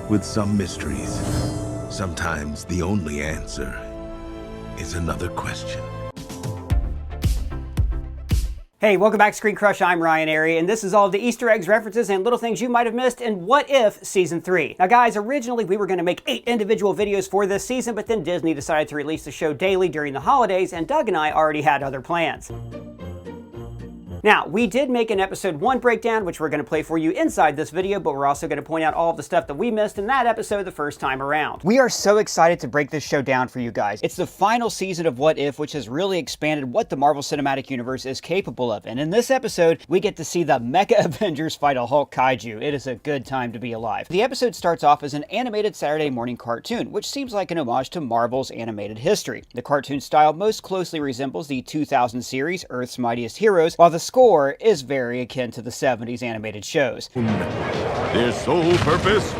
with some mysteries. Sometimes the only answer is another question. Hey, welcome back to ScreenCrush. I'm Ryan Airy, and this is all the Easter eggs, references, and little things you might have missed in What If Season 3. Now guys, originally we were going to make 8 individual videos for this season, but then Disney decided to release the show daily during the holidays, and Doug and I already had other plans. Now, we did make an episode 1 breakdown, which we're going to play for you inside this video, but we're also going to point out all of the stuff that we missed in that episode the first time around. We are so excited to break this show down for you guys. It's the final season of What If, which has really expanded what the Marvel Cinematic Universe is capable of. And in this episode, we get to see the Mecha Avengers fight a Hulk kaiju. It is a good time to be alive. The episode starts off as an animated Saturday morning cartoon, which seems like an homage to Marvel's animated history. The cartoon style most closely resembles the 2000 series Earth's Mightiest Heroes, while the score is very akin to the 70s animated shows. Their sole purpose?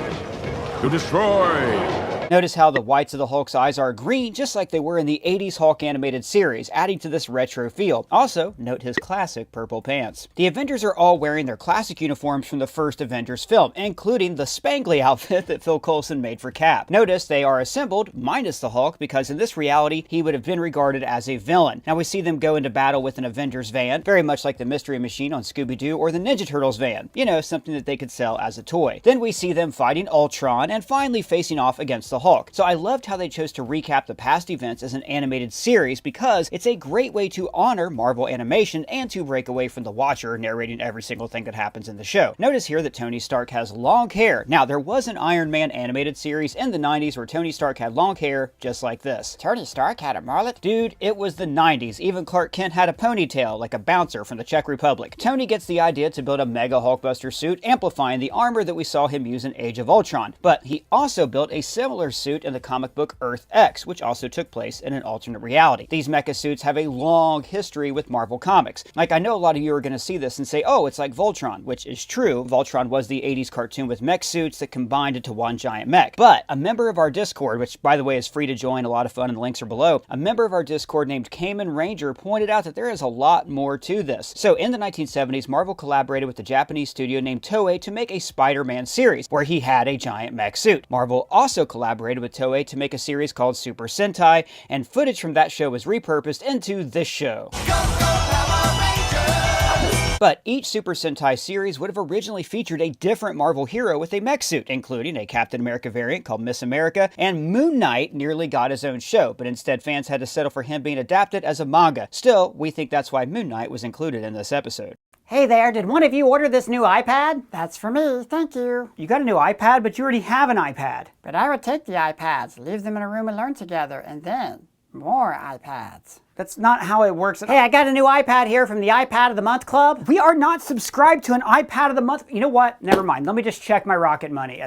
To destroy! Notice how the whites of the Hulk's eyes are green, just like they were in the 80s Hulk animated series, adding to this retro feel. Also, note his classic purple pants. The Avengers are all wearing their classic uniforms from the first Avengers film, including the spangly outfit that Phil Coulson made for Cap. Notice they are assembled, minus the Hulk, because in this reality, he would have been regarded as a villain. Now we see them go into battle with an Avengers van, very much like the Mystery Machine on Scooby-Doo or the Ninja Turtles van. You know, something that they could sell as a toy. Then we see them fighting Ultron and finally facing off against the Hulk. So I loved how they chose to recap the past events as an animated series because it's a great way to honor Marvel animation and to break away from the Watcher narrating every single thing that happens in the show. Notice here that Tony Stark has long hair. Now, there was an Iron Man animated series in the 90s where Tony Stark had long hair just like this. Tony Stark had a mullet? Dude, it was the 90s. Even Clark Kent had a ponytail like a bouncer from the Czech Republic. Tony gets the idea to build a mega Hulkbuster suit, amplifying the armor that we saw him use in Age of Ultron. But he also built a similar suit in the comic book Earth X, which also took place in an alternate reality. These mecha suits have a long history with Marvel Comics. Like, I know a lot of you are going to see this and say, oh, it's like Voltron, which is true. Voltron was the 80s cartoon with mech suits that combined into one giant mech. But a member of our Discord, which by the way is free to join, a lot of fun, and the links are below, a member of our Discord named Cayman Ranger pointed out that there is a lot more to this. So in the 1970s, Marvel collaborated with a Japanese studio named Toei to make a Spider-Man series, where he had a giant mech suit. Marvel also collaborated with Toei to make a series called Super Sentai, and footage from that show was repurposed into this show. But each Super Sentai series would have originally featured a different Marvel hero with a mech suit, including a Captain America variant called Miss America, and Moon Knight nearly got his own show, but instead fans had to settle for him being adapted as a manga. Still, we think that's why Moon Knight was included in this episode. Hey there, did one of you order this new iPad? That's for me, thank you. You got a new iPad, but you already have an iPad. But I would take the iPads, leave them in a room and learn together, and then more iPads. That's not how it works. Hey, I got a new iPad here from the iPad of the Month Club. We are not subscribed to an iPad of the Month. You know what? Never mind. Let me just check my Rocket Money.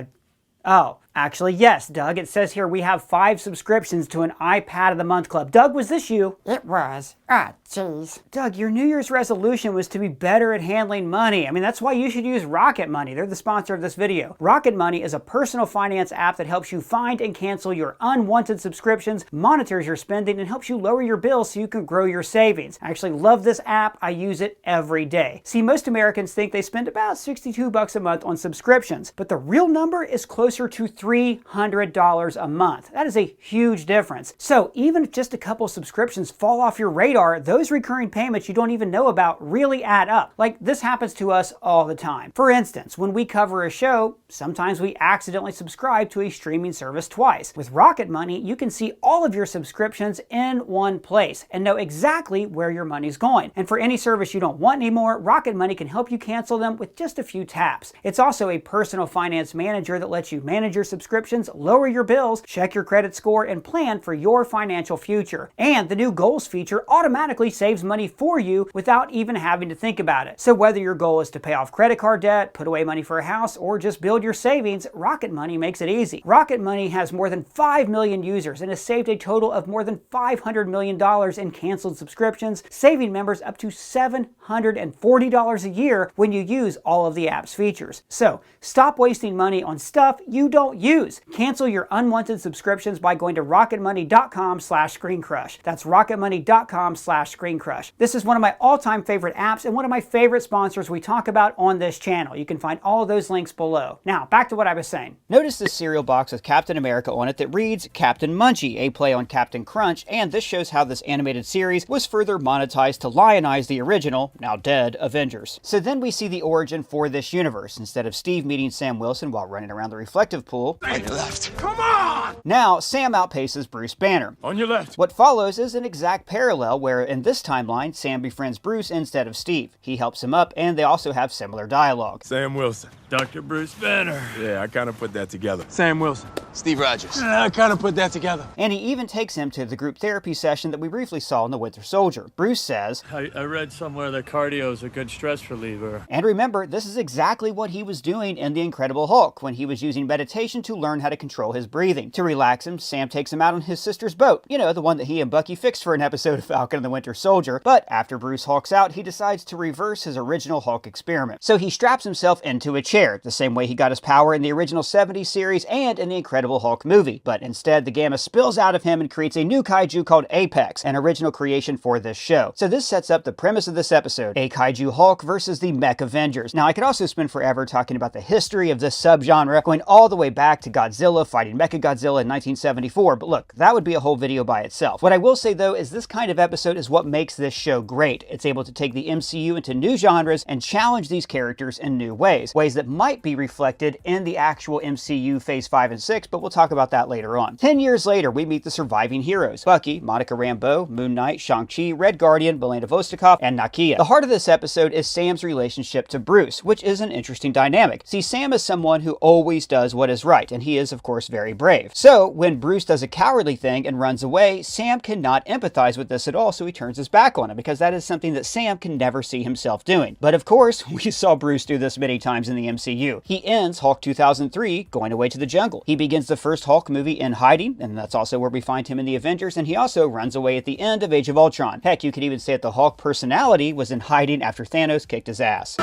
Oh, actually, yes, Doug. It says here we have 5 subscriptions to an iPad of the Month Club. Doug, was this you? It was. Ah, jeez. Doug, your New Year's resolution was to be better at handling money. I mean, that's why you should use Rocket Money. They're the sponsor of this video. Rocket Money is a personal finance app that helps you find and cancel your unwanted subscriptions, monitors your spending, and helps you lower your bills so you can grow your savings. I actually love this app. I use it every day. See, most Americans think they spend about $62 a month on subscriptions, but the real number is closer to $300 a month. That is a huge difference. So even if just a couple subscriptions fall off your radar, those recurring payments you don't even know about really add up. Like, this happens to us all the time. For instance, when we cover a show, sometimes we accidentally subscribe to a streaming service twice. With Rocket Money, you can see all of your subscriptions in one place and know exactly where your money's going. And for any service you don't want anymore, Rocket Money can help you cancel them with just a few taps. It's also a personal finance manager that lets you manage your subscriptions, lower your bills, check your credit score, and plan for your financial future. And the new goals feature automatically saves money for you without even having to think about it. So whether your goal is to pay off credit card debt, put away money for a house, or just build your savings, Rocket Money makes it easy. Rocket Money has more than 5 million users and has saved a total of more than $500 million in canceled subscriptions, saving members up to $740 a year when you use all of the app's features. So stop wasting money on stuff you don't use. Cancel your unwanted subscriptions by going to rocketmoney.com/ScreenCrush. That's rocketmoney.com/ScreenCrush. This is one of my all-time favorite apps and one of my favorite sponsors we talk about on this channel. You can find all of those links below. Now, back to what I was saying. Notice this cereal box with Captain America on it that reads Captain Munchie, a play on Captain Crunch, and this shows how this animated series was further monetized to lionize the original, now dead, Avengers. So then we see the origin for this universe. Instead of Steve meeting Sam Wilson while running around the reflective pool, On your left. Come on! now Sam outpaces Bruce Banner. On your left. What follows is an exact parallel where in this timeline, Sam befriends Bruce instead of Steve. He helps him up, and they also have similar dialogue. Sam Wilson. Dr. Bruce Banner. Yeah, I kind of put that together. Sam Wilson. Steve Rogers. I kind of put that together. And he even takes him to the group therapy session that we briefly saw in The Winter Soldier. Bruce says, I read somewhere that cardio is a good stress reliever. and remember, this is exactly what he was doing in The Incredible Hulk when he was using meditation to learn how to control his breathing. To relax him, Sam takes him out on his sister's boat. You know, the one that he and Bucky fixed for an episode of Falcon and the Winter Soldier. But after Bruce hulks out, he decides to reverse his original Hulk experiment. So he straps himself into a chair, the same way he got his power in the original 70s series and in the Incredible Hulk movie. But instead, the gamma spills out of him and creates a new kaiju called Apex, an original creation for this show. So this sets up the premise of this episode, a kaiju Hulk versus the Mech Avengers. Now, I could also spend forever talking about the history of this subgenre, going all the way back to Godzilla fighting Mechagodzilla in 1974, but look, that would be a whole video by itself. What I will say, though, is this kind of episode is what makes this show great. It's able to take the MCU into new genres and challenge these characters in new ways that might be reflected in the actual MCU Phase 5 and 6, but we'll talk about that later on. 10 years later, we meet the surviving heroes: Bucky, Monica Rambeau, Moon Knight, Shang-Chi, Red Guardian, Belena Vostokov, and Nakia. The heart of this episode is Sam's relationship to Bruce, which is an interesting dynamic. See, Sam is someone who always does what is right, and he is, of course, very brave. So, when Bruce does a cowardly thing and runs away, Sam cannot empathize with this at all, so he turns his back on him, because that is something that Sam can never see himself doing. But of course, we saw Bruce do this many times in the MCU. He ends Hulk 2003 going away to the jungle. He begins the first Hulk movie in hiding, and that's also where we find him in the Avengers, and he also runs away at the end of Age of Ultron. Heck, you could even say that the Hulk personality was in hiding after Thanos kicked his ass.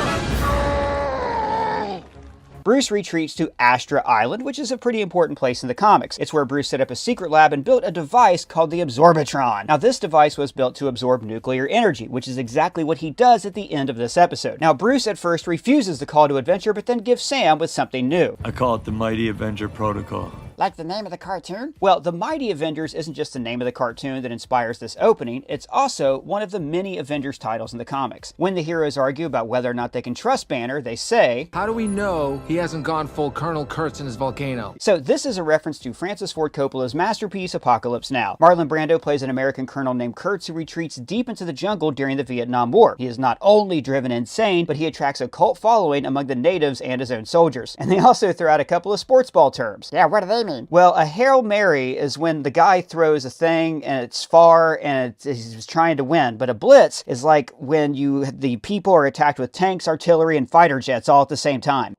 Bruce retreats to Astra Island, which is a pretty important place in the comics. It's where Bruce set up a secret lab and built a device called the Absorbitron. Now, this device was built to absorb nuclear energy, which is exactly what he does at the end of this episode. Now, Bruce at first refuses the call to adventure, but then gives Sam with something new. I call it the Mighty Avenger Protocol. Like the name of the cartoon? Well, the Mighty Avengers isn't just the name of the cartoon that inspires this opening, it's also one of the many Avengers titles in the comics. When the heroes argue about whether or not they can trust Banner, they say, "How do we know he hasn't gone full Colonel Kurtz in his volcano?" So this is a reference to Francis Ford Coppola's masterpiece, Apocalypse Now. Marlon Brando plays an American colonel named Kurtz who retreats deep into the jungle during the Vietnam War. He is not only driven insane, but he attracts a cult following among the natives and his own soldiers. And they also throw out a couple of sports ball terms. Yeah, what do they mean? Well, a Hail Mary is when the guy throws a thing and it's far and he's trying to win. But a blitz is like when the people are attacked with tanks, artillery, and fighter jets all at the same time.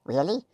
Really?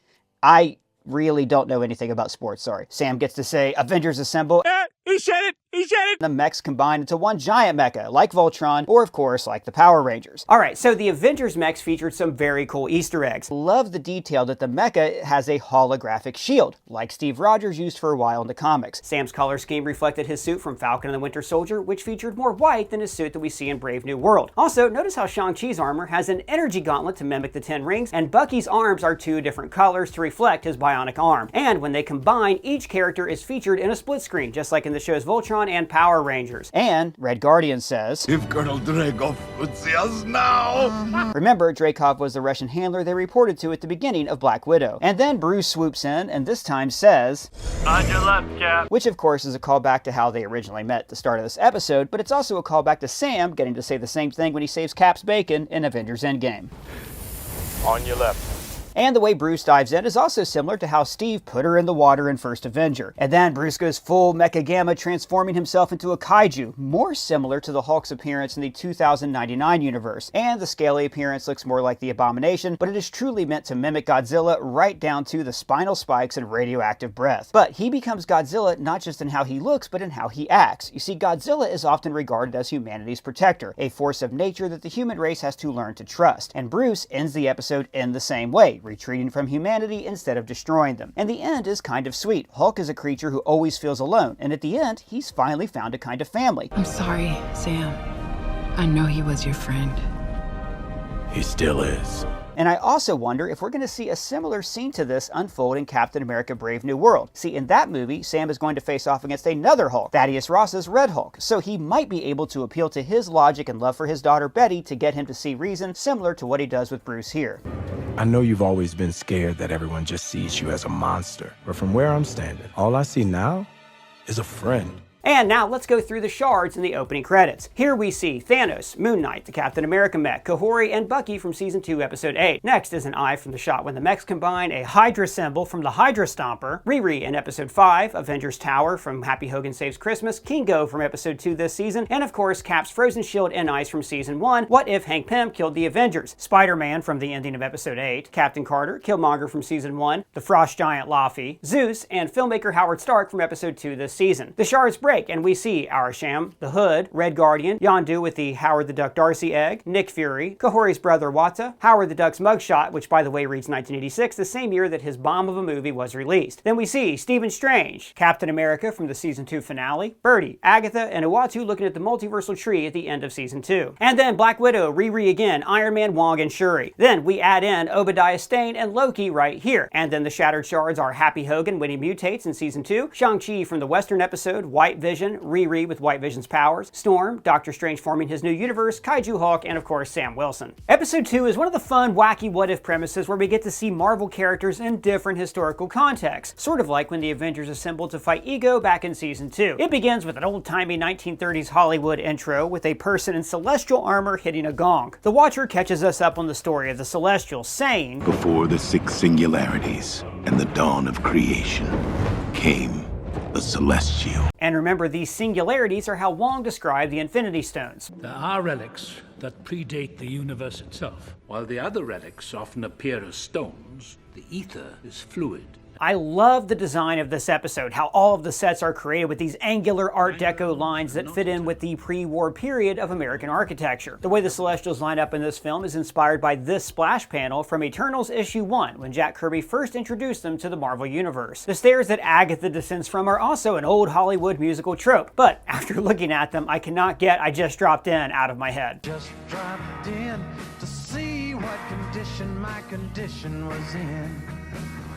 I really don't know anything about sports, sorry. Sam gets to say, Avengers Assemble. He said it! He said it! The mechs combine into one giant mecha, like Voltron, or of course, like the Power Rangers. Alright, so the Avengers mechs featured some very cool Easter eggs. Love the detail that the mecha has a holographic shield, like Steve Rogers used for a while in the comics. Sam's color scheme reflected his suit from Falcon and the Winter Soldier, which featured more white than his suit that we see in Brave New World. Also, notice how Shang-Chi's armor has an energy gauntlet to mimic the 10 rings, and Bucky's arms are 2 different colors to reflect his bionic arm. And when they combine, each character is featured in a split screen, just like in the show's Voltron and Power Rangers. And Red Guardian says, If Colonel Dreykov would see us now! Remember, Dreykov was the Russian handler they reported to at the beginning of Black Widow. And then Bruce swoops in and this time says, On your left, Cap. which of course is a callback to how they originally met at the start of this episode, but it's also a callback to Sam getting to say the same thing when he saves Cap's bacon in Avengers Endgame. On your left. And the way Bruce dives in is also similar to how Steve put her in the water in First Avenger. And then Bruce goes full Mecha Gamma, transforming himself into a kaiju, more similar to the Hulk's appearance in the 2099 universe. And the scaly appearance looks more like the Abomination, but it is truly meant to mimic Godzilla right down to the spinal spikes and radioactive breath. But he becomes Godzilla not just in how he looks, but in how he acts. You see, Godzilla is often regarded as humanity's protector, a force of nature that the human race has to learn to trust. And Bruce ends the episode in the same way, retreating from humanity instead of destroying them. And the end is kind of sweet. Hulk is a creature who always feels alone, and at the end, he's finally found a kind of family. I'm sorry, Sam. I know he was your friend. He still is. And I also wonder if we're going to see a similar scene to this unfold in Captain America Brave New World. See, in that movie, Sam is going to face off against another Hulk, Thaddeus Ross's Red Hulk, so he might be able to appeal to his logic and love for his daughter Betty to get him to see reason, similar to what he does with Bruce here. I know you've always been scared that everyone just sees you as a monster, but from where I'm standing, all I see now is a friend. And now let's go through the shards in the opening credits. Here we see Thanos, Moon Knight, the Captain America mech, Kahori, and Bucky from Season 2, Episode 8. Next is an eye from the shot when the mechs combine, a Hydra symbol from the Hydra Stomper, Riri in Episode 5, Avengers Tower from Happy Hogan Saves Christmas, Kingo from Episode 2 this season, and of course Cap's Frozen Shield and Ice from Season 1, What If Hank Pym Killed the Avengers, Spider-Man from the ending of Episode 8, Captain Carter, Killmonger from Season 1, the Frost Giant Laufey, Zeus, and filmmaker Howard Stark from Episode 2 this season. The shards break and we see Arishem, the Hood, Red Guardian, Yondu with the Howard the Duck Darcy egg, Nick Fury, Kahori's brother Wata, Howard the Duck's mugshot, which by the way reads 1986, the same year that his bomb of a movie was released. Then we see Stephen Strange, Captain America from the Season 2 finale, Birdie, Agatha, and Uatu looking at the multiversal tree at the end of Season 2. And then Black Widow, Riri again, Iron Man, Wong, and Shuri. Then we add in Obadiah Stane and Loki right here. And then the shattered shards are Happy Hogan when he mutates in Season 2, Shang-Chi from the Western episode, White Vision, Riri with White Vision's powers, Storm, Doctor Strange forming his new universe, Kaiju Hulk, and of course Sam Wilson. Episode 2 is one of the fun, wacky what-if premises where we get to see Marvel characters in different historical contexts, sort of like when the Avengers assembled to fight Ego back in Season 2. It begins with an old-timey 1930s Hollywood intro with a person in celestial armor hitting a gong. The Watcher catches us up on the story of the Celestials, saying, Before the six singularities and the dawn of creation came the Celestial. And remember, these singularities are how Wong described the Infinity Stones. There are relics that predate the universe itself. While the other relics often appear as stones, the ether is fluid. I love the design of this episode, how all of the sets are created with these angular Art Deco lines that fit in with the pre-war period of American architecture. The way the Celestials line up in this film is inspired by this splash panel from Eternals issue 1, when Jack Kirby first introduced them to the Marvel Universe. The stairs that Agatha descends from are also an old Hollywood musical trope, but after looking at them, I cannot get "I just dropped in" out of my head. Just dropped in to see what condition my condition was in.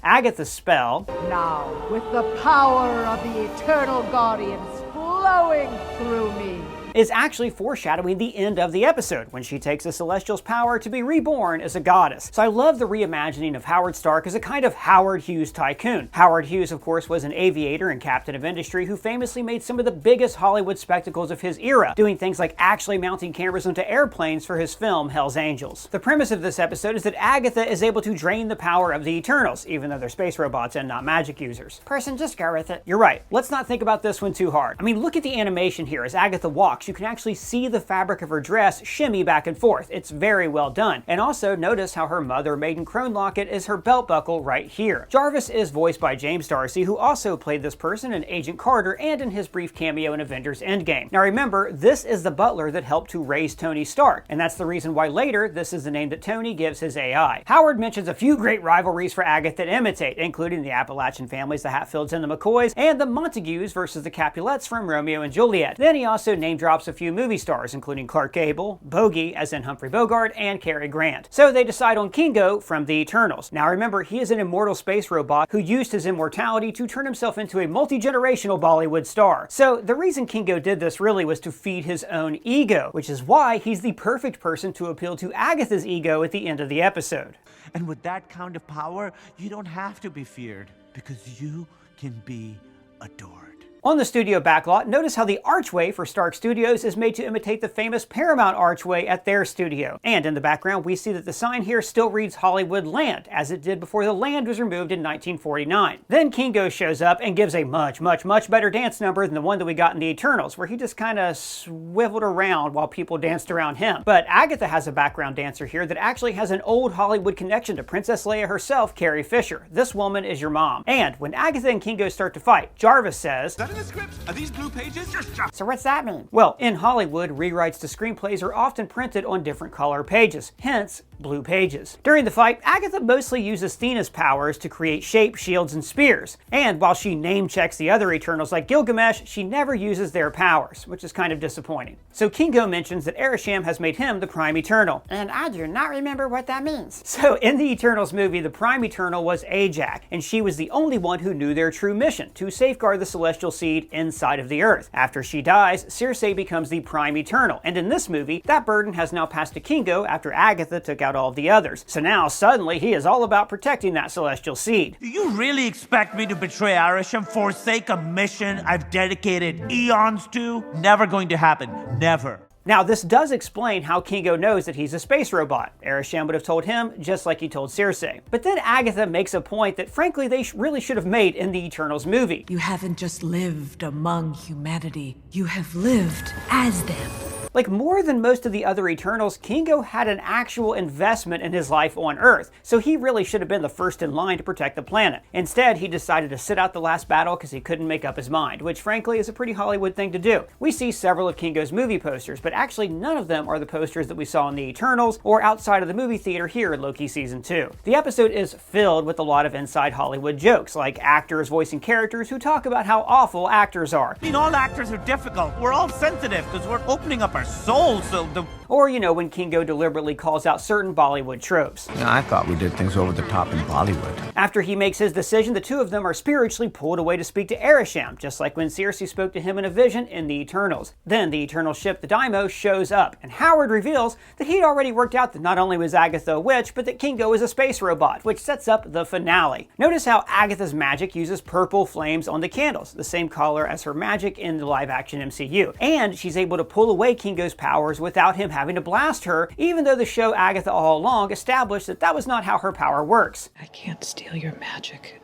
Agatha's spell, Now, with the power of the eternal guardians flowing through me, is actually foreshadowing the end of the episode, when she takes the Celestial's power to be reborn as a goddess. So I love the reimagining of Howard Stark as a kind of Howard Hughes tycoon. Howard Hughes, of course, was an aviator and captain of industry who famously made some of the biggest Hollywood spectacles of his era, doing things like actually mounting cameras onto airplanes for his film Hell's Angels. The premise of this episode is that Agatha is able to drain the power of the Eternals, even though they're space robots and not magic users. Person, just go with it. You're right. Let's not think about this one too hard. I mean, look at the animation here. As Agatha walks, you can actually see the fabric of her dress shimmy back and forth. It's very well done. And also notice how her mother maiden crone locket is her belt buckle right here. Jarvis is voiced by James Darcy, who also played this person in Agent Carter and in his brief cameo in Avengers Endgame. Now remember, this is the butler that helped to raise Tony Stark, and that's the reason why later this is the name that Tony gives his AI. Howard mentions a few great rivalries for Agatha to imitate, including the Appalachian families, the Hatfields and the McCoys, and the Montagues versus the Capulets from Romeo and Juliet. Then he also name drops a few movie stars, including Clark Gable, Bogey as in Humphrey Bogart, and Cary Grant. So they decide on Kingo from the Eternals. Now remember, he is an immortal space robot who used his immortality to turn himself into a multi-generational Bollywood star. So the reason Kingo did this really was to feed his own ego, which is why he's the perfect person to appeal to Agatha's ego at the end of the episode. And with that kind of power, you don't have to be feared, because you can be adored. On the studio backlot, notice how the archway for Stark Studios is made to imitate the famous Paramount archway at their studio. And in the background, we see that the sign here still reads Hollywood Land, as it did before the land was removed in 1949. Then Kingo shows up and gives a much better dance number than the one that we got in the Eternals, where he just kind of swiveled around while people danced around him. But Agatha has a background dancer here that actually has an old Hollywood connection to Princess Leia herself, Carrie Fisher. This woman is your mom. And when Agatha and Kingo start to fight, Jarvis says, the script? Are these blue pages? So what's that mean? Well, in Hollywood, rewrites to screenplays are often printed on different color pages. Hence, blue pages. During the fight, Agatha mostly uses Thena's powers to create shape, shields, and spears. And while she name-checks the other Eternals like Gilgamesh, she never uses their powers, which is kind of disappointing. So Kingo mentions that Ereshkigal has made him the Prime Eternal. And I do not remember what that means. So in the Eternals movie, the Prime Eternal was Ajak, and she was the only one who knew their true mission, to safeguard the Celestial Seed inside of the Earth. After she dies, Circe becomes the Prime Eternal, and in this movie, that burden has now passed to Kingo after Agatha took out all of the others. So now, suddenly, he is all about protecting that Celestial Seed. Do you really expect me to betray Arishem, forsake a mission I've dedicated eons to? Never going to happen. Never. Now, this does explain how Kingo knows that he's a space robot. Ereshkigal would have told him, just like he told Circe. But then Agatha makes a point that, frankly, they really should have made in the Eternals movie. You haven't just lived among humanity, you have lived as them. Like more than most of the other Eternals, Kingo had an actual investment in his life on Earth, so he really should have been the first in line to protect the planet. Instead, he decided to sit out the last battle because he couldn't make up his mind, which frankly is a pretty Hollywood thing to do. We see several of Kingo's movie posters, but actually none of them are the posters that we saw in the Eternals or outside of the movie theater here in Loki Season 2. The episode is filled with a lot of inside Hollywood jokes, like actors voicing characters who talk about how awful actors are. I mean, all actors are difficult. We're all sensitive because we're opening up our souls, so Or, you know, when Kingo deliberately calls out certain Bollywood tropes. Yeah, I thought we did things over the top in Bollywood. After he makes his decision, the two of them are spiritually pulled away to speak to Ereshkigal, just like when Circe spoke to him in a vision in the Eternals. Then the Eternal ship, the Daimyo, shows up, and Howard reveals that he'd already worked out that not only was Agatha a witch, but that Kingo is a space robot, which sets up the finale. Notice how Agatha's magic uses purple flames on the candles, the same color as her magic in the live-action MCU. And she's able to pull away Kingo's powers without him having to blast her, even though the show Agatha All Along established that that was not how her power works. I can't steal your magic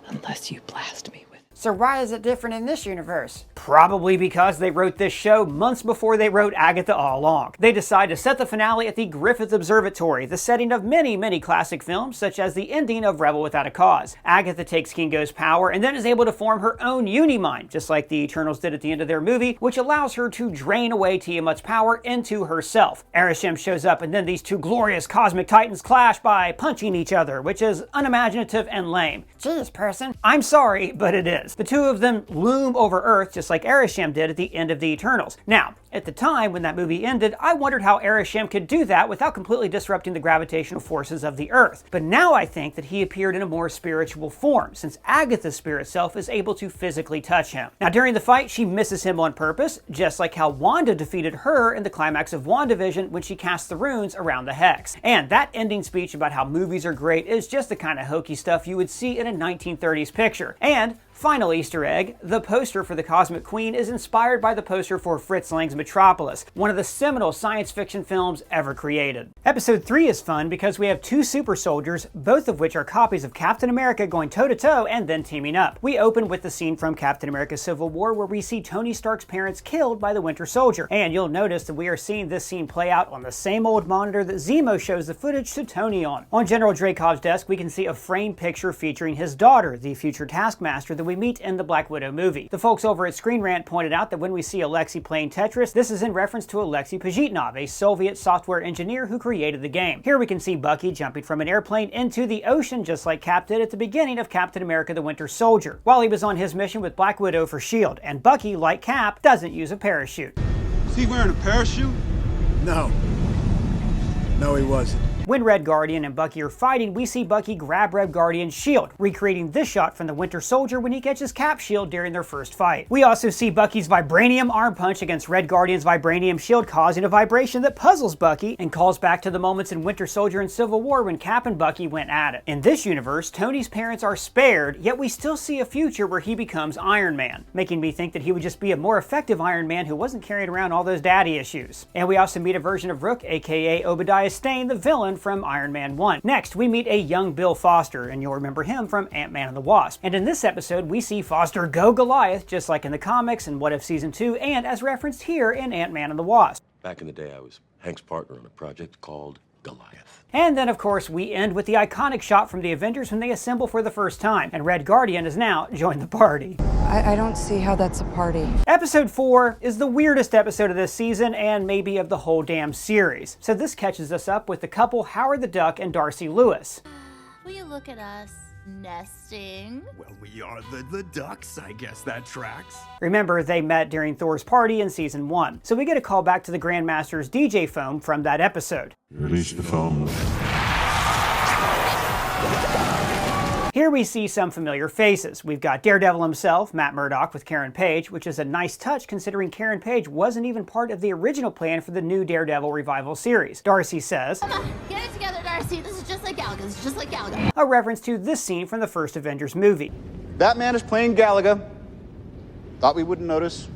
unless you blast me with it. So why is it different in this universe? Probably because they wrote this show months before they wrote Agatha All Along. They decided to set the finale at the Griffith Observatory, the setting of many, many classic films, such as the ending of Rebel Without a Cause. Agatha takes Kingo's power and then is able to form her own Unimind, just like the Eternals did at the end of their movie, which allows her to drain away Tiamat's power into herself. Ereshkigal shows up and then these two glorious cosmic titans clash by punching each other, which is unimaginative and lame. Jeez, person. I'm sorry, but it is. The two of them loom over Earth just like Ereshkigal did at the end of the Eternals. Now, at the time when that movie ended, I wondered how Ereshkigal could do that without completely disrupting the gravitational forces of the Earth. But now I think that he appeared in a more spiritual form, since Agatha's spirit self is able to physically touch him. Now during the fight, she misses him on purpose, just like how Wanda defeated her in the climax of WandaVision when she cast the runes around the Hex. And that ending speech about how movies are great is just the kind of hokey stuff you would see in a 1930s picture. And final Easter egg, the poster for the Cosmic Queen is inspired by the poster for Fritz Lang's Metropolis, one of the seminal science fiction films ever created. Episode 3 is fun because we have two super soldiers, both of which are copies of Captain America going toe-to-toe and then teaming up. We open with the scene from Captain America Civil War where we see Tony Stark's parents killed by the Winter Soldier, and you'll notice that we are seeing this scene play out on the same old monitor that Zemo shows the footage to Tony on. On General Dreykov's desk, we can see a framed picture featuring his daughter, the future Taskmaster that we meet in the Black Widow movie. The folks over at Screen Rant pointed out that when we see Alexei playing Tetris, this is in reference to Alexei Pajitnov, a Soviet software engineer who created the game. Here we can see Bucky jumping from an airplane into the ocean just like Cap did at the beginning of Captain America the Winter Soldier, while he was on his mission with Black Widow for S.H.I.E.L.D. And Bucky, like Cap, doesn't use a parachute. Is he wearing a parachute? No. No, he wasn't. When Red Guardian and Bucky are fighting, we see Bucky grab Red Guardian's shield, recreating this shot from the Winter Soldier when he catches Cap's shield during their first fight. We also see Bucky's vibranium arm punch against Red Guardian's vibranium shield, causing a vibration that puzzles Bucky and calls back to the moments in Winter Soldier and Civil War when Cap and Bucky went at it. In this universe, Tony's parents are spared, yet we still see a future where he becomes Iron Man, making me think that he would just be a more effective Iron Man who wasn't carrying around all those daddy issues. And we also meet a version of Rook, aka Obadiah Stane, the villain from Iron Man 1. Next, we meet a young Bill Foster, and you'll remember him from Ant-Man and the Wasp. And in this episode, we see Foster go Goliath, just like in the comics in What If Season 2, and as referenced here in Ant-Man and the Wasp. Back in the day, I was Hank's partner on a project called Goliath. And then, of course, we end with the iconic shot from the Avengers when they assemble for the first time, and Red Guardian has now joined the party. I don't see how that's a party. Episode 4 is the weirdest episode of this season, and maybe of the whole damn series. So this catches us up with the couple Howard the Duck and Darcy Lewis. Will you look at us? Nesting. Well, we are the ducks, I guess that tracks. Remember, they met during Thor's party in season 1. So we get a call back to the Grandmaster's DJ phone from that episode. Release the phone. Here we see some familiar faces. We've got Daredevil himself, Matt Murdock, with Karen Page, which is a nice touch considering Karen Page wasn't even part of the original plan for the new Daredevil revival series. Darcy says, Come on, get it together, Darcy. This is just like Galaga. This is just like Galaga. A reference to this scene from the first Avengers movie. Batman is playing Galaga. Thought we wouldn't notice,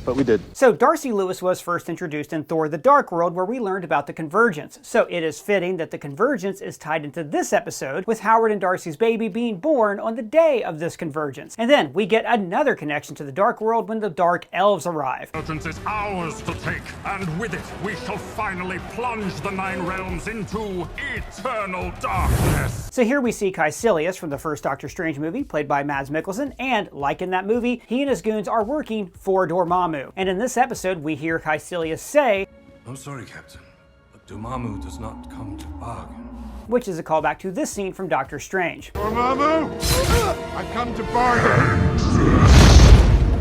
but we did. So Darcy Lewis was first introduced in Thor: The Dark World, where we learned about the Convergence. So it is fitting that the Convergence is tied into this episode, with Howard and Darcy's baby being born on the day of this Convergence. And then we get another connection to the Dark World when the Dark Elves arrive. Convergence is ours to take, and with it we shall finally plunge the 9 realms into eternal darkness. So here we see Caecilius from the first Doctor Strange movie, played by Mads Mikkelsen, and like in that movie, he and his goons are working for Dormammu. And in this episode, we hear Caecilius say, I'm sorry, Captain, but Dormammu does not come to bargain. Which is a callback to this scene from Doctor Strange. Dormammu! I come to bargain!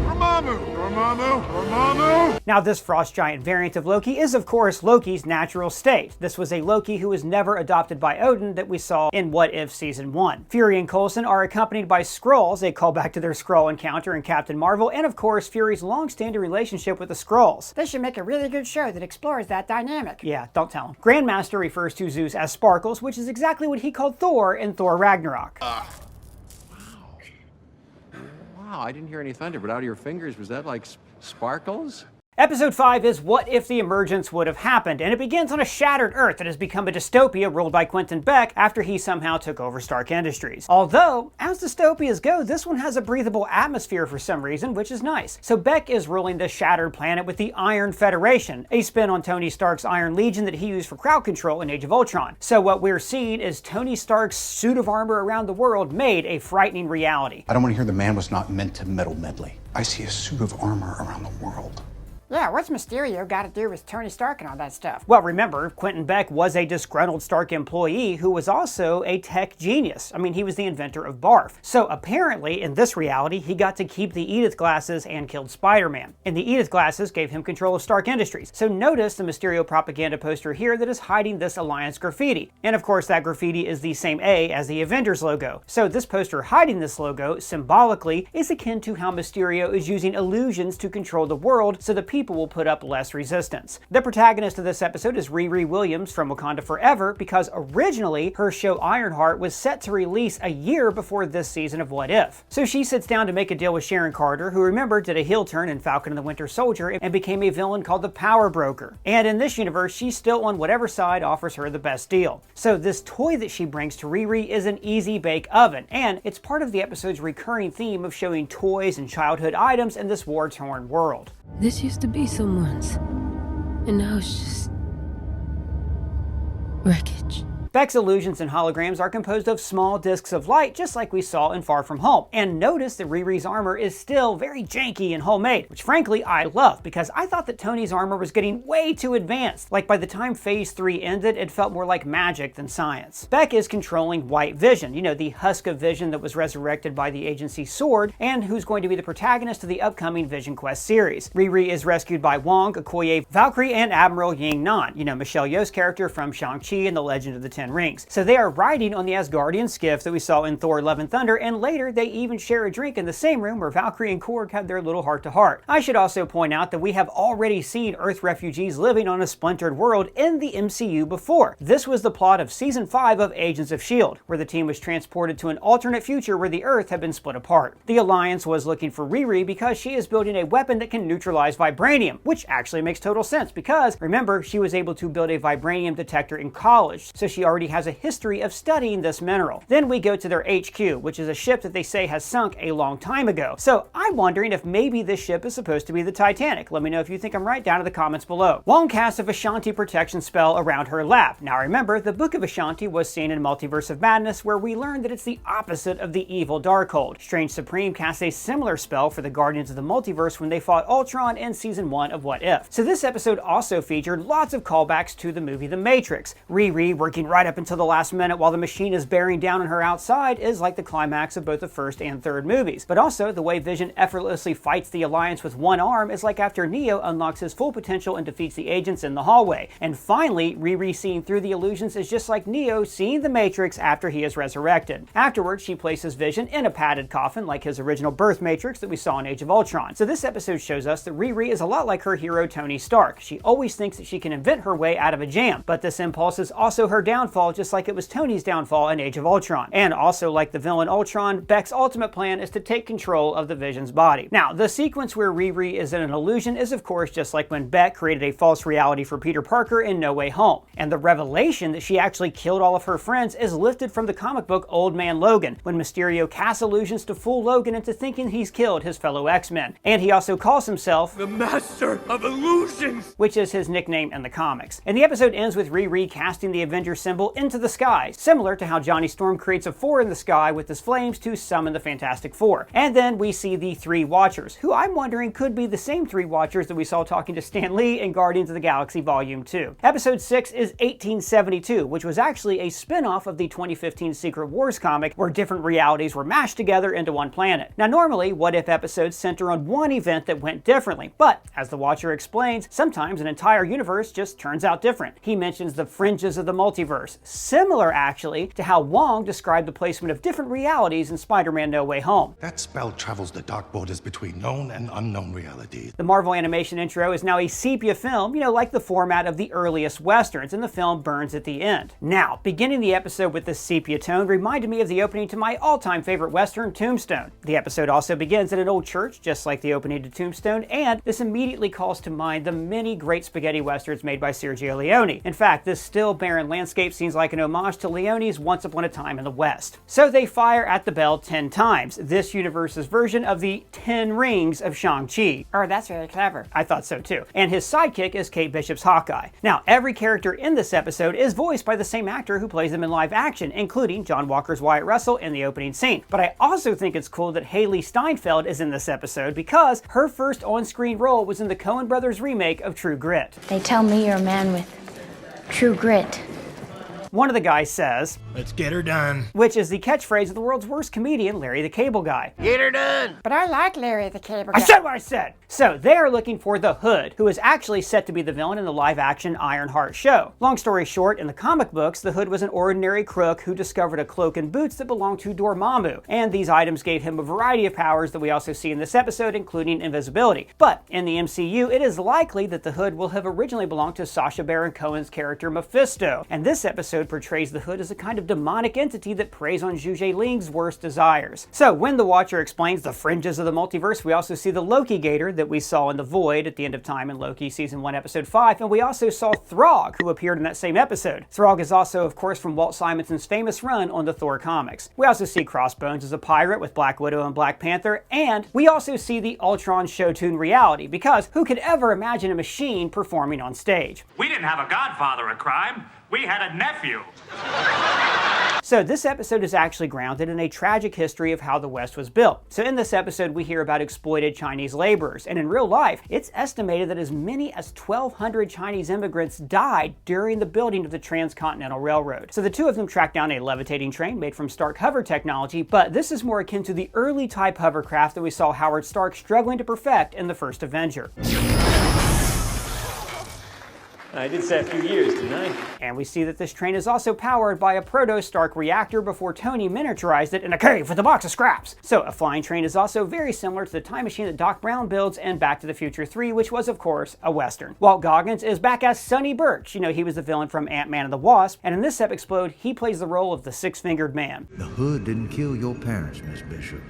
Dormammu! Dormammu! Dormammu! Now this frost giant variant of Loki is of course Loki's natural state. This was a Loki who was never adopted by Odin that we saw in What If Season 1. Fury and Coulson are accompanied by Skrulls, a callback to their Skrull encounter in Captain Marvel, and of course Fury's long-standing relationship with the Skrulls. They should make a really good show that explores that dynamic. Yeah, don't tell him. Grandmaster refers to Zeus as Sparkles, which is exactly what he called Thor in Thor Ragnarok. Wow, I didn't hear any thunder, but out of your fingers, was that like sparkles? Episode 5 is What If the Emergence Would Have Happened, and it begins on a shattered Earth that has become a dystopia ruled by Quentin Beck after he somehow took over Stark Industries. Although, as dystopias go, this one has a breathable atmosphere for some reason, which is nice. So Beck is ruling the shattered planet with the Iron Federation, a spin on Tony Stark's Iron Legion that he used for crowd control in Age of Ultron. So what we're seeing is Tony Stark's suit of armor around the world made a frightening reality. I don't want to hear the man was not meant to meddle medley. I see a suit of armor around the world. Yeah, what's Mysterio got to do with Tony Stark and all that stuff? Well, remember, Quentin Beck was a disgruntled Stark employee who was also a tech genius. I mean, he was the inventor of barf. So apparently, in this reality, he got to keep the Edith glasses and killed Spider-Man. And the Edith glasses gave him control of Stark Industries. So notice the Mysterio propaganda poster here that is hiding this Alliance graffiti. And of course, that graffiti is the same A as the Avengers logo. So this poster hiding this logo, symbolically, is akin to how Mysterio is using illusions to control the world so the people will put up less resistance. The protagonist of this episode is Riri Williams from Wakanda Forever because originally her show Ironheart was set to release a year before this season of What If. So she sits down to make a deal with Sharon Carter, who remember did a heel turn in Falcon and the Winter Soldier and became a villain called the Power Broker. And in this universe, she's still on whatever side offers her the best deal. So this toy that she brings to Riri is an easy bake oven, and it's part of the episode's recurring theme of showing toys and childhood items in this war-torn world. This used to be someone's, and now it's just wreckage. Beck's illusions and holograms are composed of small discs of light, just like we saw in Far From Home. And notice that Riri's armor is still very janky and homemade, which frankly I love, because I thought that Tony's armor was getting way too advanced. Like by the time Phase 3 ended, it felt more like magic than science. Beck is controlling White Vision, you know, the husk of Vision that was resurrected by the agency's sword, and who's going to be the protagonist of the upcoming Vision Quest series. Riri is rescued by Wong, Okoye, Valkyrie, and Admiral Ying Nan, you know, Michelle Yeoh's character from Shang-Chi and the Legend of the Ten Rings. So they are riding on the Asgardian skiff that we saw in Thor: Love and Thunder, and later they even share a drink in the same room where Valkyrie and Korg had their little heart-to-heart. I should also point out that we have already seen Earth refugees living on a splintered world in the MCU before. This was the plot of Season 5 of Agents of S.H.I.E.L.D., where the team was transported to an alternate future where the Earth had been split apart. The Alliance was looking for Riri because she is building a weapon that can neutralize vibranium, which actually makes total sense because, remember, she was able to build a vibranium detector in college, so she already has a history of studying this mineral. Then we go to their HQ, which is a ship that they say has sunk a long time ago. So I'm wondering if maybe this ship is supposed to be the Titanic. Let me know if you think I'm right down in the comments below. Wong casts a Vishanti protection spell around her lab. Now remember, the Book of Vishanti was seen in Multiverse of Madness, where we learned that it's the opposite of the evil Darkhold. Strange Supreme cast a similar spell for the Guardians of the Multiverse when they fought Ultron in season 1 of What If. So this episode also featured lots of callbacks to the movie The Matrix. Riri working right up until the last minute while the machine is bearing down on her outside is like the climax of both the first and third movies. But also, the way Vision effortlessly fights the Alliance with one arm is like after Neo unlocks his full potential and defeats the agents in the hallway. And finally, Riri seeing through the illusions is just like Neo seeing the Matrix after he is resurrected. Afterwards, she places Vision in a padded coffin like his original birth matrix that we saw in Age of Ultron. So this episode shows us that Riri is a lot like her hero Tony Stark. She always thinks that she can invent her way out of a jam, but this impulse is also her downfall, just like it was Tony's downfall in Age of Ultron. And also like the villain Ultron, Beck's ultimate plan is to take control of the Vision's body. Now, the sequence where Riri is in an illusion is of course just like when Beck created a false reality for Peter Parker in No Way Home. And the revelation that she actually killed all of her friends is lifted from the comic book Old Man Logan, when Mysterio casts illusions to fool Logan into thinking he's killed his fellow X-Men. And he also calls himself the Master of Illusions, which is his nickname in the comics. And the episode ends with Riri casting the Avenger symbol into the sky, similar to how Johnny Storm creates a 4 in the sky with his flames to summon the Fantastic Four. And then we see the 3 Watchers, who I'm wondering could be the same 3 Watchers that we saw talking to Stan Lee in Guardians of the Galaxy Volume 2. Episode 6 is 1872, which was actually a spin-off of the 2015 Secret Wars comic, where different realities were mashed together into one planet. Now normally, What If episodes center on one event that went differently, but as the Watcher explains, sometimes an entire universe just turns out different. He mentions the fringes of the multiverse, similar actually to how Wong described the placement of different realities in Spider-Man No Way Home. That spell travels the dark borders between known and unknown realities. The Marvel animation intro is now a sepia film, like the format of the earliest westerns, and the film burns at the end. Now, beginning the episode with this sepia tone reminded me of the opening to my all-time favorite western, Tombstone. The episode also begins at an old church, just like the opening to Tombstone, and this immediately calls to mind the many great spaghetti westerns made by Sergio Leone. In fact, this still barren landscape seems like an homage to Leone's Once Upon a Time in the West. So they fire at the bell 10 times, this universe's version of the 10 rings of Shang-Chi. Oh, that's very clever. I thought so too. And his sidekick is Kate Bishop's Hawkeye. Now, every character in this episode is voiced by the same actor who plays them in live action, including John Walker's Wyatt Russell in the opening scene. But I also think it's cool that Haley Steinfeld is in this episode because her first on-screen role was in the Coen Brothers remake of True Grit. They tell me you're a man with true grit. One of the guys says, "Let's get her done," which is the catchphrase of the world's worst comedian, Larry the Cable Guy. Get her done! But I like Larry the Cable Guy. I said what I said! So they are looking for the Hood, who is actually set to be the villain in the live-action Ironheart show. Long story short, in the comic books, the Hood was an ordinary crook who discovered a cloak and boots that belonged to Dormammu, and these items gave him a variety of powers that we also see in this episode, including invisibility. But in the MCU, it is likely that the Hood will have originally belonged to Sacha Baron Cohen's character Mephisto, and this episode portrays the Hood as a kind of demonic entity that preys on Zhuge Ling's worst desires. So when the Watcher explains the fringes of the multiverse, we also see the Loki Gator that we saw in The Void at the end of time in Loki Season 1, Episode 5, and we also saw Throg, who appeared in that same episode. Throg is also, of course, from Walt Simonson's famous run on the Thor comics. We also see Crossbones as a pirate with Black Widow and Black Panther, and we also see the Ultron show tune reality, because who could ever imagine a machine performing on stage? We didn't have a godfather of crime. We had a nephew. So this episode is actually grounded in a tragic history of how the West was built. So in this episode, we hear about exploited Chinese laborers, and in real life, it's estimated that as many as 1,200 Chinese immigrants died during the building of the Transcontinental Railroad. So the two of them tracked down a levitating train made from Stark hover technology, but this is more akin to the early type hovercraft that we saw Howard Stark struggling to perfect in the first Avenger. I did say a few years, didn't I? And we see that this train is also powered by a proto-Stark reactor before Tony miniaturized it in a cave with a box of scraps. So a flying train is also very similar to the time machine that Doc Brown builds in Back to the Future 3, which was, of course, a Western. Walt Goggins is back as Sonny Birch. He was the villain from Ant-Man and the Wasp, and in this Explode, he plays the role of the Six-Fingered Man. The Hood didn't kill your parents, Miss Bishop.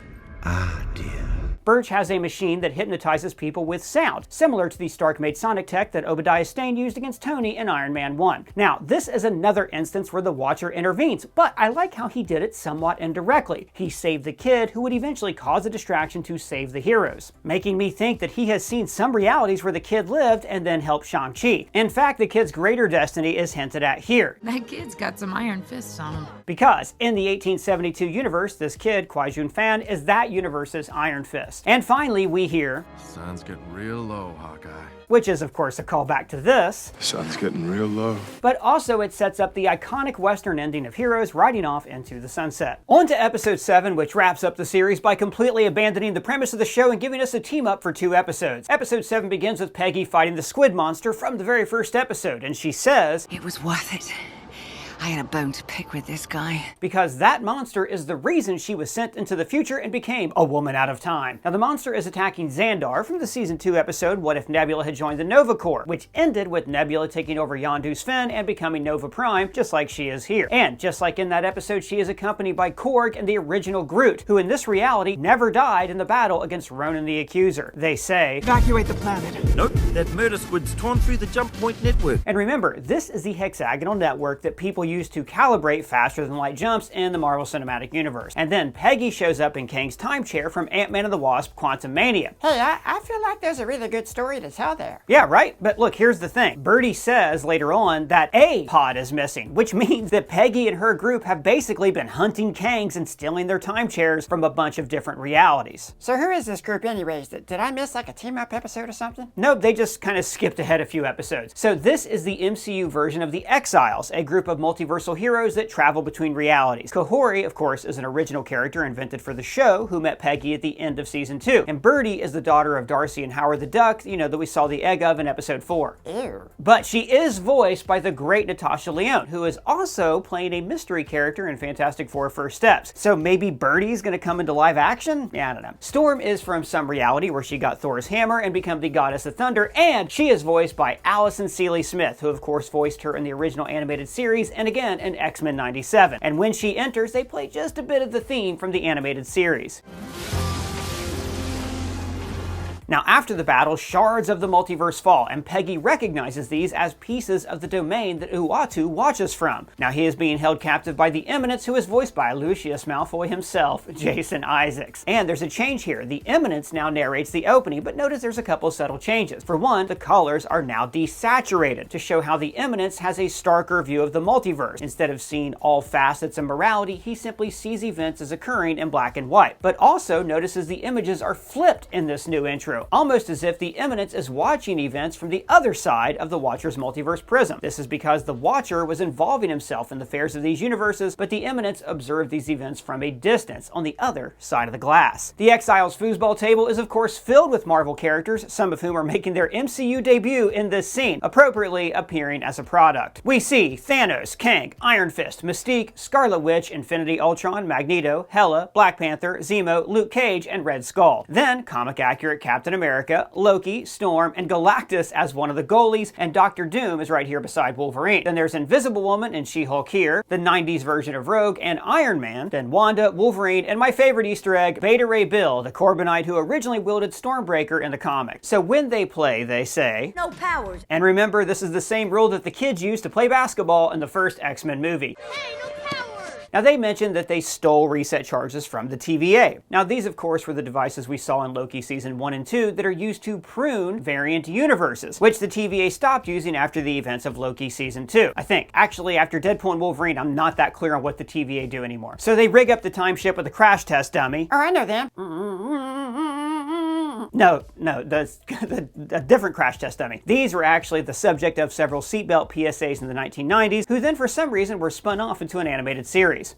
Birch has a machine that hypnotizes people with sound, similar to the Stark-made sonic tech that Obadiah Stane used against Tony in Iron Man 1. Now, this is another instance where the Watcher intervenes, but I like how he did it somewhat indirectly. He saved the kid, who would eventually cause a distraction to save the heroes, making me think that he has seen some realities where the kid lived and then helped Shang-Chi. In fact, the kid's greater destiny is hinted at here. That kid's got some iron fists on him. Because in the 1872 universe, this kid, Kwai-Jun Fan, is that universe's Iron Fist. And finally, we hear, "Sun's getting real low, Hawkeye." Which is, of course, a callback to this. "Sun's getting real low." But also it sets up the iconic Western ending of heroes riding off into the sunset. On to episode 7, which wraps up the series by completely abandoning the premise of the show and giving us a team up for 2 episodes. Episode 7 begins with Peggy fighting the squid monster from the very first episode, and she says, "It was worth it. I had a bone to pick with this guy." Because that monster is the reason she was sent into the future and became a woman out of time. Now the monster is attacking Xandar from the season 2 episode What If Nebula Had Joined the Nova Corps, which ended with Nebula taking over Yondu's Finn and becoming Nova Prime, just like she is here. And just like in that episode, she is accompanied by Korg and the original Groot, who in this reality never died in the battle against Ronan the Accuser. They say, "Evacuate the planet." Nope, that murder squid's torn through the jump point network. And remember, this is the hexagonal network that people use to calibrate faster than light jumps in the Marvel Cinematic Universe. And then Peggy shows up in Kang's time chair from Ant-Man and the Wasp: Quantumania. Hey, I feel like there's a really good story to tell there. Yeah, right? But look, here's the thing. Birdie says later on that a pod is missing, which means that Peggy and her group have basically been hunting Kangs and stealing their time chairs from a bunch of different realities. So who is this group anyways? Did I miss like a team-up episode or something? Nope, they just kind of skipped ahead a few episodes. So this is the MCU version of the Exiles, a group of multiversal heroes that travel between realities. Kahori, of course, is an original character invented for the show who met Peggy at the end of season 2. And Birdie is the daughter of Darcy and Howard the Duck, you know, that we saw the egg of in episode 4. Ew. But she is voiced by the great Natasha Lyonne, who is also playing a mystery character in Fantastic Four First Steps. So maybe Birdie's gonna come into live action? Yeah, I don't know. Storm is from some reality where she got Thor's hammer and become the Goddess of Thunder, and she is voiced by Allison Seeley Smith, who of course voiced her in the original animated series and again in X-Men 97. And when she enters, they play just a bit of the theme from the animated series. Now, after the battle, shards of the multiverse fall, and Peggy recognizes these as pieces of the domain that Uatu watches from. Now, he is being held captive by the Eminence, who is voiced by Lucius Malfoy himself, Jason Isaacs. And there's a change here. The Eminence now narrates the opening, but notice there's a couple subtle changes. For one, the colors are now desaturated to show how the Eminence has a starker view of the multiverse. Instead of seeing all facets of morality, he simply sees events as occurring in black and white. But also notices the images are flipped in this new intro, almost as if the Eminence is watching events from the other side of the Watcher's multiverse prism. This is because the Watcher was involving himself in the affairs of these universes, but the Eminence observed these events from a distance on the other side of the glass. The Exiles foosball table is of course filled with Marvel characters, some of whom are making their MCU debut in this scene, appropriately appearing as a product. We see Thanos, Kang, Iron Fist, Mystique, Scarlet Witch, Infinity Ultron, Magneto, Hela, Black Panther, Zemo, Luke Cage, and Red Skull. Then comic-accurate Captain America, Loki, Storm, and Galactus as one of the goalies, and Doctor Doom is right here beside Wolverine. Then there's Invisible Woman and She-Hulk here, the 90s version of Rogue, and Iron Man, then Wanda, Wolverine, and my favorite Easter egg, Beta Ray Bill, the Corbinite who originally wielded Stormbreaker in the comics. So when they play, they say, "No powers." And remember, this is the same rule that the kids used to play basketball in the first X-Men movie. Hey, no powers. Now, they mentioned that they stole reset charges from the TVA. Now, these, of course, were the devices we saw in Loki Season 1 and 2 that are used to prune variant universes, which the TVA stopped using after the events of Loki Season 2, I think. Actually, after Deadpool and Wolverine, I'm not that clear on what the TVA do anymore. So they rig up the time ship with a crash test dummy. Oh, I know them. No, a different crash test dummy. These were actually the subject of several seatbelt PSAs in the 1990s, who then for some reason were spun off into an animated series.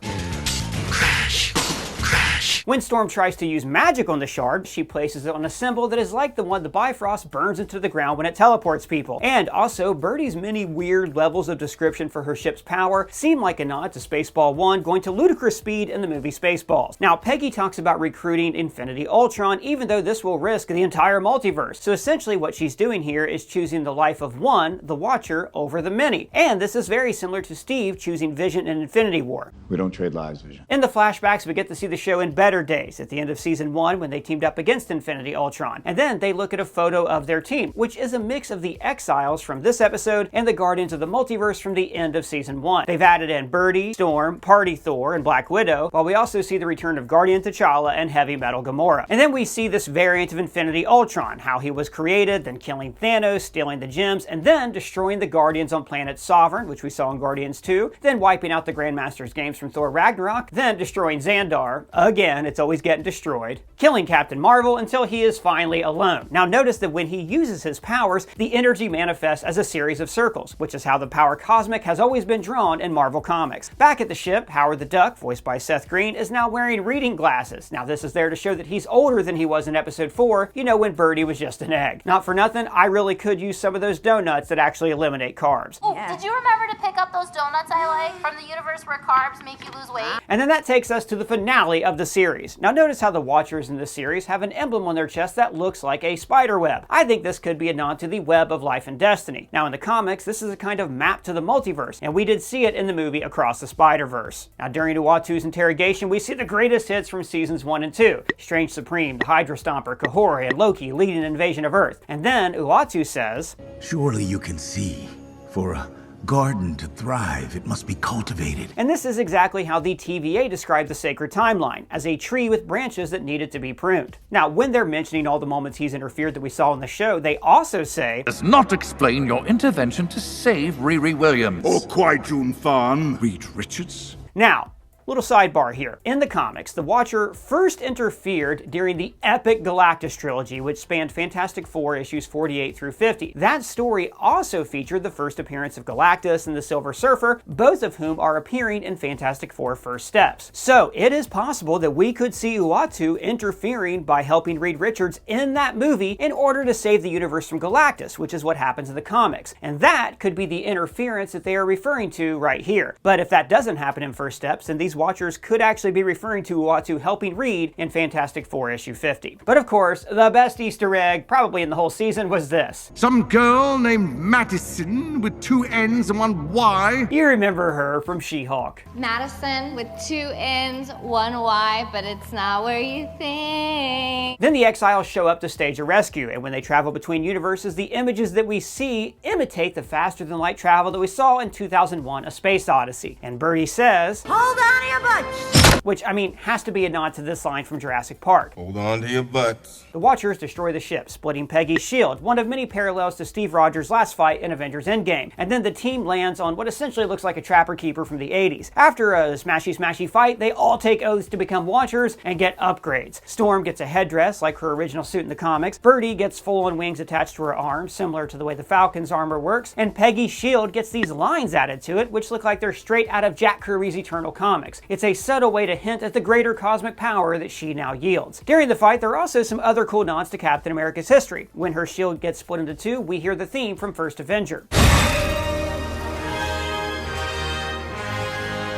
When Storm tries to use magic on the shard, she places it on a symbol that is like the one the Bifrost burns into the ground when it teleports people. And also, Birdie's many weird levels of description for her ship's power seem like a nod to Spaceball 1 going to ludicrous speed in the movie Spaceballs. Now, Peggy talks about recruiting Infinity Ultron, even though this will risk the entire multiverse. So essentially what she's doing here is choosing the life of one, the Watcher, over the many. And this is very similar to Steve choosing Vision in Infinity War. We don't trade lives, Vision. In the flashbacks, we get to see the show in better better days at the end of season 1 when they teamed up against Infinity Ultron. And then they look at a photo of their team, which is a mix of the Exiles from this episode and the Guardians of the Multiverse from the end of season 1. They've added in Birdie, Storm, Party Thor, and Black Widow, while we also see the return of Guardian T'Challa and Heavy Metal Gamora. And then we see this variant of Infinity Ultron, how he was created, then killing Thanos, stealing the gems, and then destroying the Guardians on planet Sovereign, which we saw in Guardians 2, then wiping out the Grandmaster's games from Thor Ragnarok, then destroying Xandar, again, it's always getting destroyed, killing Captain Marvel until he is finally alone. Now notice that when he uses his powers, the energy manifests as a series of circles, which is how the power cosmic has always been drawn in Marvel Comics. Back at the ship, Howard the Duck, voiced by Seth Green, is now wearing reading glasses. Now this is there to show that he's older than he was in episode 4, you know, when Birdie was just an egg. Not for nothing, I really could use some of those donuts that actually eliminate carbs. Oh, did you remember to pick up those donuts I like from the universe where carbs make you lose weight? And then that takes us to the finale of the series. Now notice how the Watchers in this series have an emblem on their chest that looks like a spider web. I think this could be a nod to the web of life and destiny. Now in the comics, this is a kind of map to the multiverse, and we did see it in the movie Across the Spider-Verse. Now during Uatu's interrogation, we see the greatest hits from seasons 1 and 2. Strange Supreme, the Hydra Stomper, Kahori, and Loki leading an invasion of Earth. And then Uatu says, "Surely you can see, for a garden to thrive, it must be cultivated." And this is exactly how the TVA described the sacred timeline, as a tree with branches that needed to be pruned. Now, when they're mentioning all the moments he's interfered that we saw in the show, they also say, "Does not explain your intervention to save Riri Williams." Or Kwai-Jun Fan. Reed Richards. Now, little sidebar here. In the comics, the Watcher first interfered during the epic Galactus trilogy, which spanned Fantastic Four issues 48 through 50. That story also featured the first appearance of Galactus and the Silver Surfer, both of whom are appearing in Fantastic Four First Steps. So it is possible that we could see Uatu interfering by helping Reed Richards in that movie in order to save the universe from Galactus, which is what happens in the comics. And that could be the interference that they are referring to right here. But if that doesn't happen in First Steps, then these Watchers could actually be referring to Uatu helping Reed in Fantastic Four issue 50. But of course, the best Easter egg, probably in the whole season, was this. Some girl named Madison with 2 N's and 1 Y. You remember her from She-Hulk. Madison with 2 N's, 1 Y, but it's not where you think. Then the Exiles show up to stage a rescue, and when they travel between universes, the images that we see imitate the faster-than-light travel that we saw in 2001: A Space Odyssey. And Birdie says, "Hold on to your butts!" Which, I mean, has to be a nod to this line from Jurassic Park. Hold on to your butts. The Watchers destroy the ship, splitting Peggy's shield, one of many parallels to Steve Rogers' last fight in Avengers Endgame. And then the team lands on what essentially looks like a Trapper Keeper from the 80s. After a smashy fight, they all take oaths to become Watchers and get upgrades. Storm gets a headdress like her original suit in the comics. Birdie gets full-on wings attached to her arms, similar to the way the Falcon's armor works. And Peggy's shield gets these lines added to it, which look like they're straight out of Jack Kirby's Eternal Comics. It's a subtle way to hint at the greater cosmic power that she now yields. During the fight, there are also some other cool nods to Captain America's history. When her shield gets split into 2, we hear the theme from First Avenger.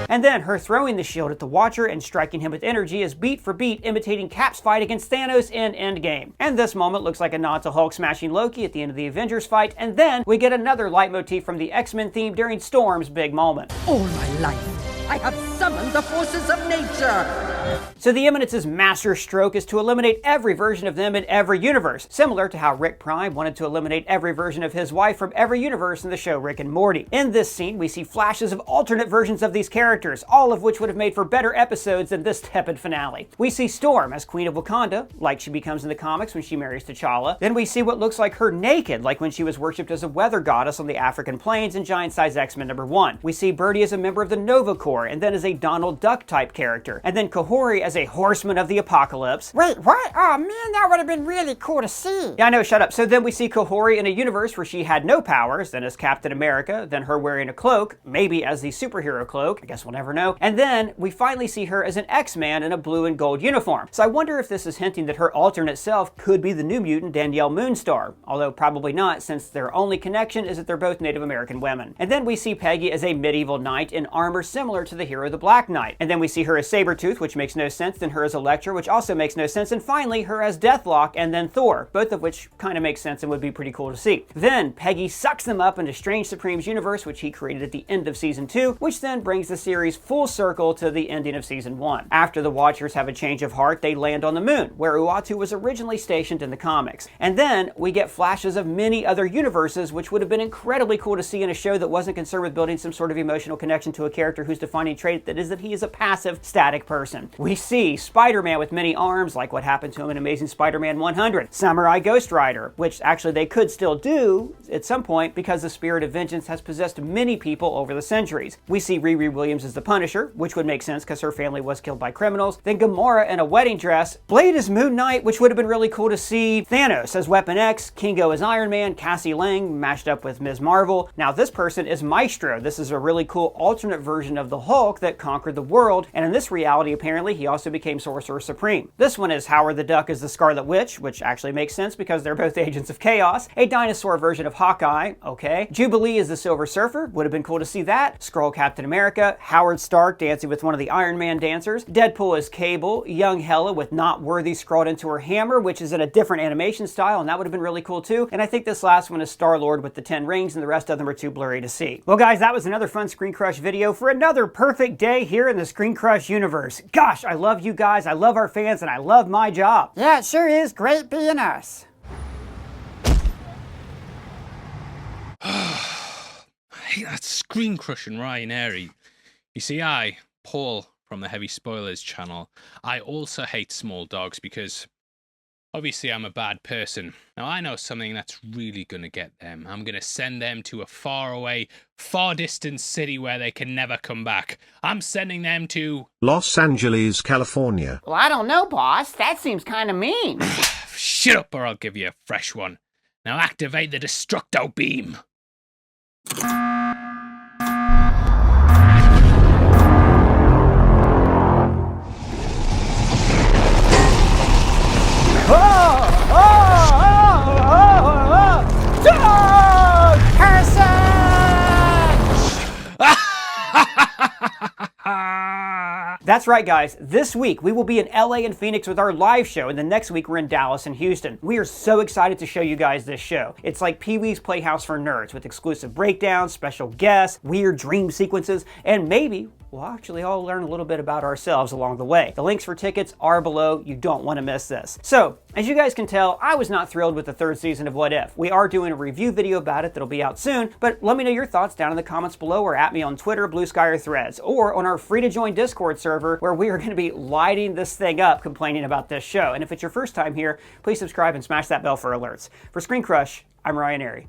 And then her throwing the shield at the Watcher and striking him with energy is beat for beat imitating Cap's fight against Thanos in Endgame. And this moment looks like a nod to Hulk smashing Loki at the end of the Avengers fight, and then we get another leitmotif from the X-Men theme during Storm's big moment. All my life, I have summoned the forces of nature! So the Eminence's master stroke is to eliminate every version of them in every universe, similar to how Rick Prime wanted to eliminate every version of his wife from every universe in the show Rick and Morty. In this scene, we see flashes of alternate versions of these characters, all of which would have made for better episodes than this tepid finale. We see Storm as Queen of Wakanda, like she becomes in the comics when she marries T'Challa. Then we see what looks like her naked, like when she was worshipped as a weather goddess on the African plains in Giant Size X-Men #1. We see Birdie as a member of the Nova Corps, and then as a Donald Duck type character, and then Kahori as a horseman of the apocalypse. Wait, what? Oh man, that would have been really cool to see. Yeah, I know, shut up. So then we see Kahori in a universe where she had no powers, then as Captain America, then her wearing a cloak, maybe as the superhero cloak, I guess we'll never know, and then we finally see her as an X-Man in a blue and gold uniform. So I wonder if this is hinting that her alternate self could be the New Mutant Danielle Moonstar, although probably not, since their only connection is that they're both Native American women. And then we see Peggy as a medieval knight in armor similar to the hero the Black Knight. Knight. And then we see her as Sabretooth, which makes no sense, then her as Elektra, which also makes no sense, and finally her as Deathlock and then Thor, both of which kind of make sense and would be pretty cool to see. Then Peggy sucks them up into Strange Supreme's universe, which he created at the end of season 2, which then brings the series full circle to the ending of season 1. After the Watchers have a change of heart, they land on the moon, where Uatu was originally stationed in the comics. And then we get flashes of many other universes, which would have been incredibly cool to see in a show that wasn't concerned with building some sort of emotional connection to a character whose defining trait that is that he is a passive, static person. We see Spider-Man with many arms, like what happened to him in Amazing Spider-Man 100. Samurai Ghost Rider, which actually they could still do at some point because the spirit of vengeance has possessed many people over the centuries. We see Riri Williams as the Punisher, which would make sense because her family was killed by criminals. Then Gamora in a wedding dress. Blade as Moon Knight, which would have been really cool to see. Thanos as Weapon X. Kingo as Iron Man. Cassie Lang mashed up with Ms. Marvel. Now this person is Maestro. This is a really cool alternate version of the Hulk that conquered the world, and in this reality apparently he also became Sorcerer Supreme. This one is Howard the Duck as the Scarlet Witch, which actually makes sense because they're both agents of chaos. A dinosaur version of Hawkeye, okay. Jubilee is the Silver Surfer, would have been cool to see that. Skrull Captain America. Howard Stark dancing with one of the Iron Man dancers. Deadpool as Cable. Young Hela with Not Worthy scrawled into her hammer, which is in a different animation style, and that would have been really cool too. And I think this last one is Star-Lord with the 10 rings, and the rest of them are too blurry to see. Well guys, that was another fun ScreenCrush video for another perfect day here in the ScreenCrush universe. Gosh, I love you guys, I love our fans, and I love my job. Yeah, it sure is great being us. I hate that ScreenCrush Ryan Airy. You see, Paul from the Heavy Spoilers channel, I also hate small dogs because obviously I'm a bad person. Now I know something that's really gonna get them. I'm gonna send them to a far away, far distant city where they can never come back. I'm sending them to Los Angeles, California. Well, I don't know, boss. That seems kind of mean. Shut up or I'll give you a fresh one. Now activate the Destructo Beam. That's right, guys. This week we will be in LA and Phoenix with our live show, and the next week we're in Dallas and Houston. We are so excited to show you guys this show. It's like Pee-wee's Playhouse for Nerds with exclusive breakdowns, special guests, weird dream sequences, and maybe we'll actually all learn a little bit about ourselves along the way. The links for tickets are below. You don't want to miss this. So, as you guys can tell, I was not thrilled with the 3rd season of What If. We are doing a review video about it that'll be out soon, but let me know your thoughts down in the comments below or at me on Twitter, Blue Sky, or Threads, or on our free-to-join Discord server where we are going to be lighting this thing up complaining about this show. And if it's your first time here, please subscribe and smash that bell for alerts. For ScreenCrush, I'm Ryan Airy.